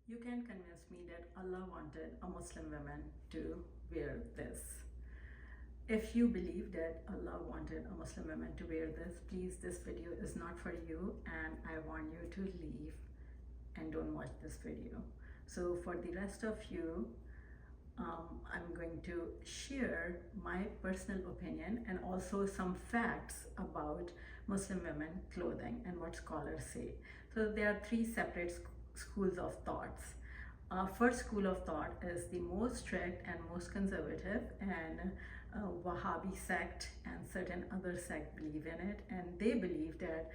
You can convince me that Allah wanted a Muslim woman to wear this. If you believe that Allah wanted a Muslim woman to wear this, please, this video is not for you and I want you to leave and don't watch this video. So for the rest of you, I'm going to share my personal opinion and also some facts about Muslim women clothing and what scholars say. So there are three separate schools of thoughts. First school of thought is the most strict and most conservative, and Wahhabi sect and certain other sect believe in it, and they believe that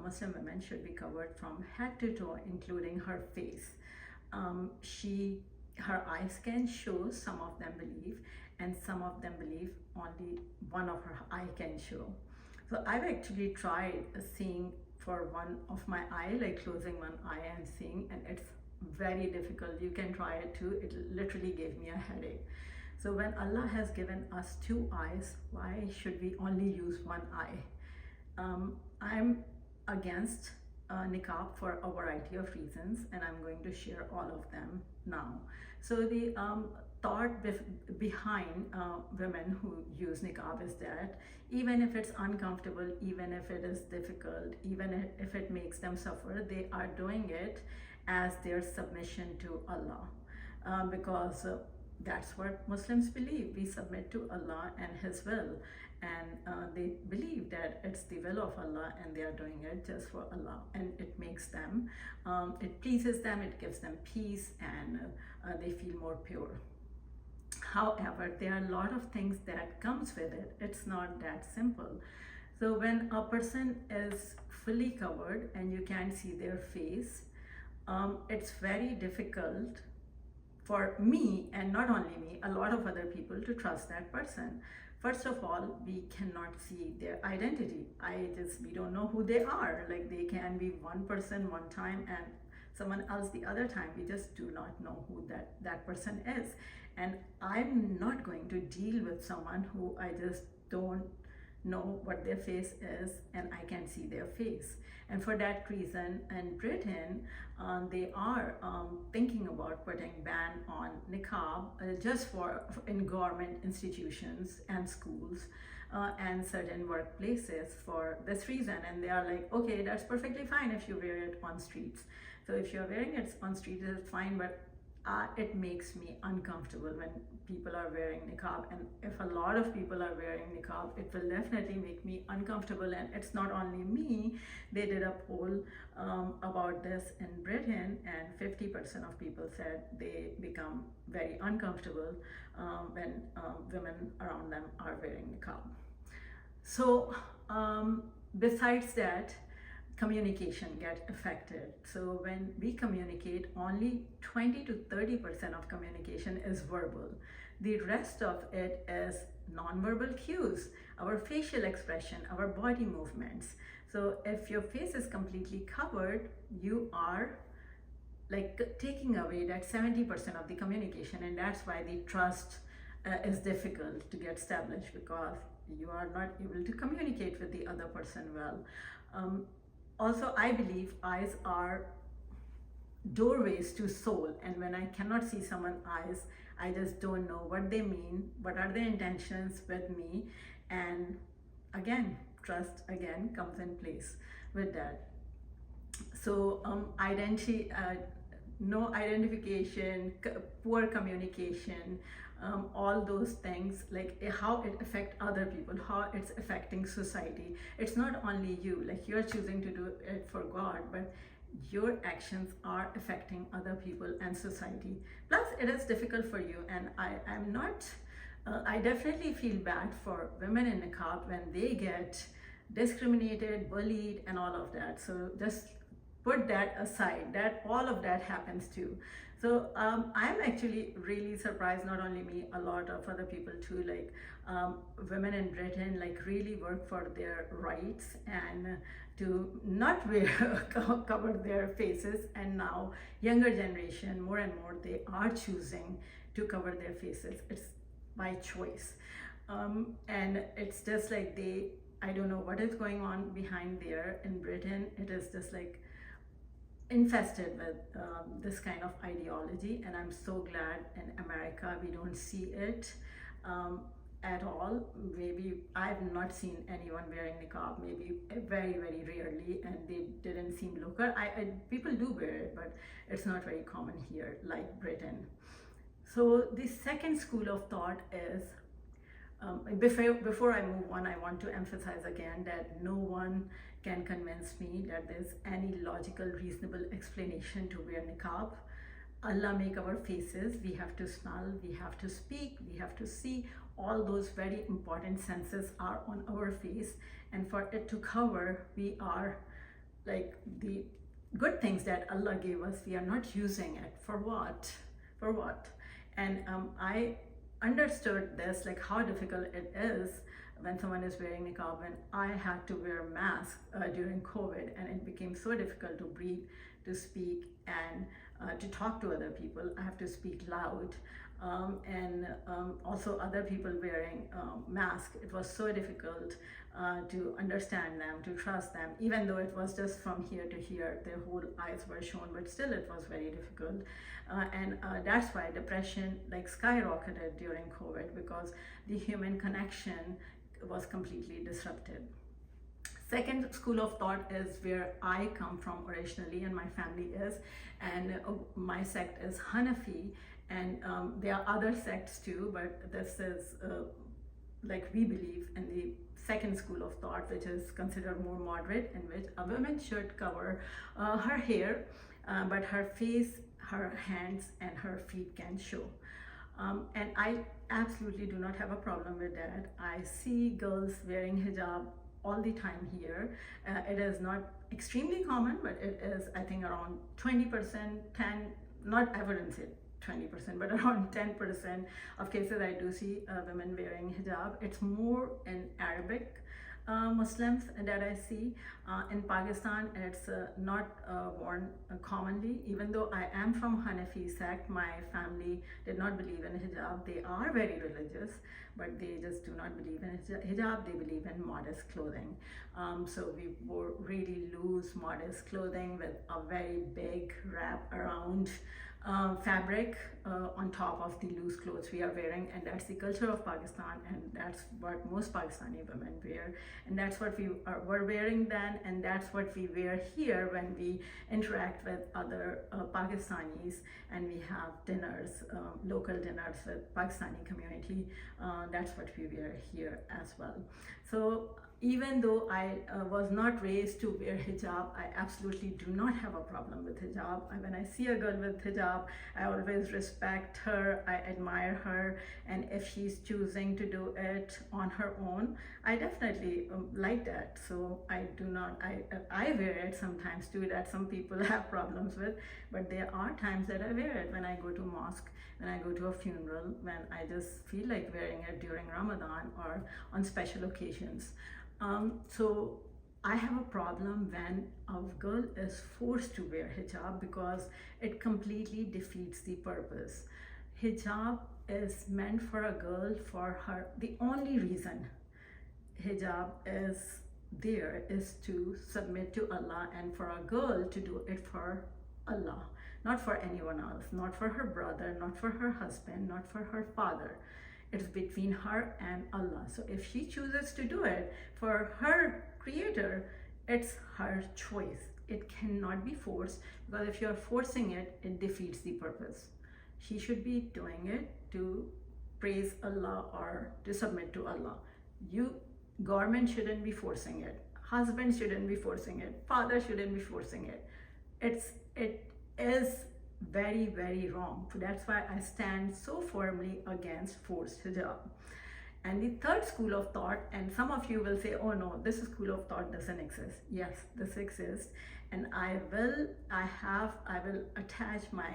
Muslim women should be covered from head to toe, including her face. Her eye scan shows, some of them believe, and some of them believe only one of her eye can show. So I've actually tried seeing for one of my eye, like closing one eye and seeing, and it's very difficult. You can try it too. It literally gave me a headache. So when Allah has given us two eyes, why should we only use one eye? I'm against niqab for a variety of reasons, and I'm going to share all of them now. So the thought behind women who use niqab is that even if it's uncomfortable, even if it is difficult, even if it makes them suffer, they are doing it as their submission to Allah, because that's what Muslims believe. We submit to Allah and His will, and they believe that it's the will of Allah and they are doing it just for Allah, and it makes them, it pleases them, it gives them peace, and they feel more pure. However, there are a lot of things that comes with it. It's not that simple. So when a person is fully covered and you can't see their face, it's very difficult for me, and not only me, a lot of other people, to trust that person. First of all, we cannot see their identity. We don't know who they are. Like, they can be one person one time and someone else the other time. We just do not know who that person is. And I'm not going to deal with someone who I just don't know what their face is and I can see their face. And for that reason, in Britain, they are thinking about putting ban on niqab just for in government institutions and schools and certain workplaces for this reason. And they are like, okay, that's perfectly fine if you wear it on streets. So if you're wearing it on streets, it's fine, but it makes me uncomfortable when people are wearing niqab, and if a lot of people are wearing niqab, it will definitely make me uncomfortable. And it's not only me. They did a poll about this in Britain, and 50% of people said they become very uncomfortable when women around them are wearing niqab. So besides that, communication get affected. So when we communicate, only 20 to 30% of communication is verbal. The rest of it is nonverbal cues, our facial expression, our body movements. So if your face is completely covered, you are like taking away that 70% of the communication, and that's why the trust is difficult to get established, because you are not able to communicate with the other person well. Also, I believe eyes are doorways to soul, and when I cannot see someone's eyes, I just don't know what they mean, what are their intentions with me, and again, trust again comes in place with that. So no identification, poor communication, all those things, like how it affects other people, how it's affecting society. It's not only you, like you're choosing to do it for God, but your actions are affecting other people and society. Plus, it is difficult for you, and I definitely feel bad for women in niqab when they get discriminated, bullied, and all of that. So just put that aside, that all of that happens too. So I'm actually really surprised, not only me, a lot of other people too, like women in Britain like really work for their rights and to not wear cover their faces, and now younger generation, more and more, they are choosing to cover their faces. It's by choice. And it's just like I don't know what is going on behind there in Britain. It is just like infested with this kind of ideology, and I'm so glad in America we don't see it um, at all. Maybe I've not seen anyone wearing niqab, maybe very, very rarely, and they didn't seem local. People do wear it, but it's not very common here like Britain. So the second school of thought is, before I move on, I want to emphasize again that no one can convince me that there's any logical, reasonable explanation to wear niqab. Allah make our faces, we have to smell, we have to speak, we have to see. All those very important senses are on our face, and for it to cover, we are like the good things that Allah gave us, we are not using it. For what? For what? And I understood this, like how difficult it is when someone is wearing niqab. When I had to wear a mask during COVID, and it became so difficult to breathe, to speak, and to talk to other people. I have to speak loud. And also other people wearing masks. It was so difficult to understand them, to trust them, even though it was just from here to here, their whole eyes were shown, but still it was very difficult. And that's why depression like skyrocketed during COVID, because the human connection was completely disrupted. Second school of thought is where I come from originally, and my family is, and my sect is Hanafi, and there are other sects too, but this is like we believe in the second school of thought, which is considered more moderate, in which a woman should cover her hair, but her face, her hands, and her feet can show. And I absolutely do not have a problem with that. I see girls wearing hijab all the time here. It is not extremely common, but it is, I think, around 20%, 10, not, I wouldn't say 20%, but around 10% of cases I do see women wearing hijab. It's more in Arabic Muslims that I see. In Pakistan, it's not worn commonly. Even though I am from Hanafi sect, my family did not believe in hijab. They are very religious, but they just do not believe in hijab. They believe in modest clothing. So we wore really loose, modest clothing with a very big wrap around fabric on top of the loose clothes we are wearing, and that's the culture of Pakistan, and that's what most Pakistani women wear, and that's what we were wearing then, and that's what we wear here when we interact with other Pakistanis, and we have dinners, local dinners with Pakistani community. That's what we wear here as well. So even though I was not raised to wear hijab, I absolutely do not have a problem with hijab. When I see a girl with hijab, I always respect her, I admire her, and if she's choosing to do it on her own, I definitely like that. So I do not, I wear it sometimes too, that some people have problems with, but there are times that I wear it when I go to mosque, when I go to a funeral, when I just feel like wearing it during Ramadan or on special occasions. So I have a problem when a girl is forced to wear hijab, because it completely defeats the purpose. Hijab is meant for a girl, for her, the only reason hijab is there is to submit to Allah, and for a girl to do it for Allah, not for anyone else, not for her brother, not for her husband, not for her father. It's between her and Allah. So if she chooses to do it for her creator, it's her choice. It cannot be forced, because if you're forcing it, it defeats the purpose. She should be doing it to praise Allah or to submit to Allah. Government shouldn't be forcing it. Husband shouldn't be forcing it. Father shouldn't be forcing it. It is very, very wrong. So that's why I stand so firmly against forced hijab. And the third school of thought, and some of you will say, oh no, this school of thought doesn't exist. Yes, this exists, and I will attach my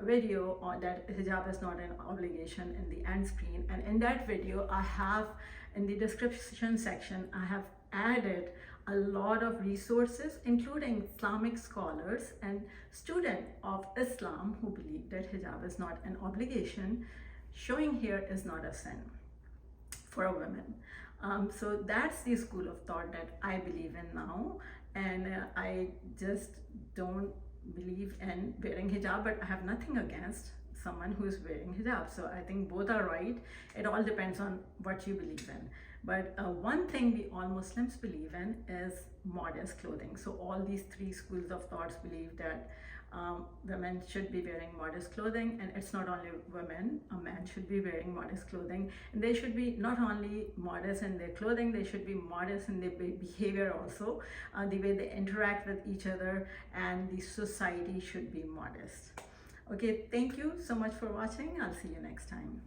video on that hijab is not an obligation in the end screen, and in that video I have, in the description section, I have added a lot of resources, including Islamic scholars and students of Islam who believe that hijab is not an obligation. Showing here is not a sin for a woman. So that's the school of thought that I believe in now, and I just don't believe in wearing hijab, but I have nothing against someone who is wearing hijab. So I think both are right. It all depends on what you believe in. But one thing we all Muslims believe in is modest clothing. So all these three schools of thoughts believe that women should be wearing modest clothing, and it's not only women, a man should be wearing modest clothing, and they should be not only modest in their clothing, they should be modest in their behavior also, the way they interact with each other, and the society should be modest. Okay, thank you so much for watching. I'll see you next time.